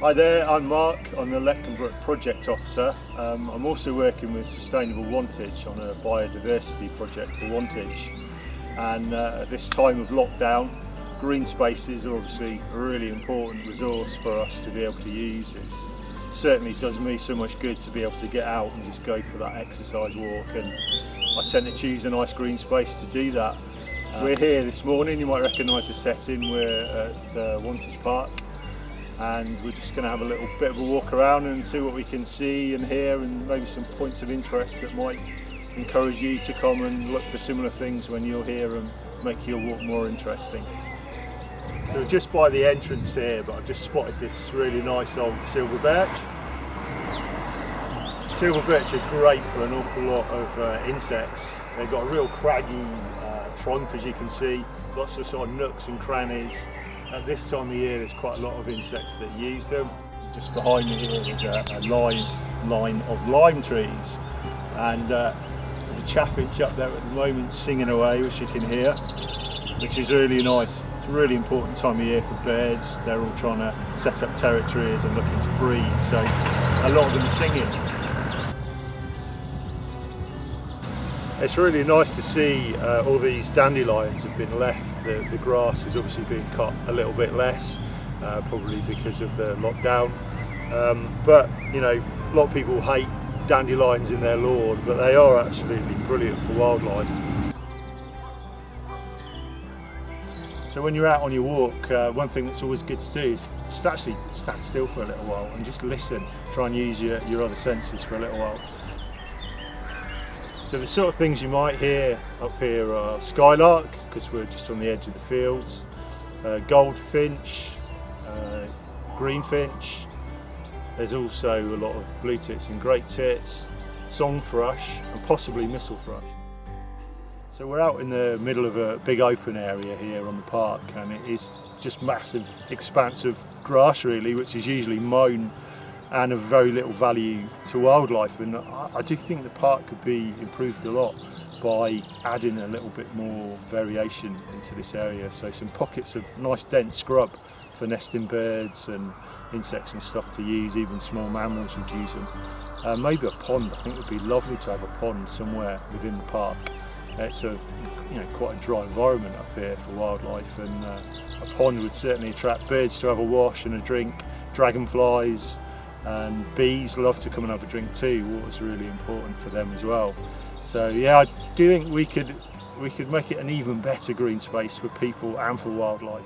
Hi there, I'm Mark. I'm the Lecklenbrook Project Officer. I'm also working with Sustainable Wantage on a biodiversity project for Wantage. And at this time of lockdown, green spaces are obviously a really important resource for us to be able to use. It certainly does me so much good to be able to get out and just go for that exercise walk, and I tend to choose a nice green space to do that. We're here this morning, you might recognise the setting. We're at the Wantage Park, and we're just going to have a little bit of a walk around and see what we can see and hear, and maybe some points of interest that might encourage you to come and look for similar things when you're here and make your walk more interesting. So we're just by the entrance here, but I've just spotted this really nice old silver birch. Silver birch are great for an awful lot of insects. They've got a real craggy trunk, as you can see, lots of sort of nooks and crannies. At this time of year there's quite a lot of insects that use them. Just behind me here there's a line of lime trees, and there's a chaffinch up there at the moment singing away, which you can hear, which is really nice. It's a really important time of year for birds. They're all trying to set up territories and looking to breed, so a lot of them are singing. It's really nice to see all these dandelions have been left. The grass has obviously been cut a little bit less, probably because of the lockdown. But you know, a lot of people hate dandelions in their lawn, but they are absolutely brilliant for wildlife. So when you're out on your walk, one thing that's always good to do is just actually stand still for a little while and just listen. Try and use your other senses for a little while. So the sort of things you might hear up here are skylark, because we're just on the edge of the fields, goldfinch, greenfinch. There's also a lot of blue tits and great tits, song thrush, and possibly mistle thrush. So we're out in the middle of a big open area here on the park, and it is just massive expanse of grass really, which is usually mown and of very little value to wildlife, and I do think the park could be improved a lot by adding a little bit more variation into this area. So some pockets of nice dense scrub for nesting birds and insects and stuff to use, even small mammals would use them. Maybe a pond. I think it would be lovely to have a pond somewhere within the park. It's quite a dry environment up here for wildlife, and a pond would certainly attract birds to have a wash and a drink, dragonflies, and bees love to come and have a drink too. Water's really important for them as well. So yeah, I do think we could make it an even better green space for people and for wildlife.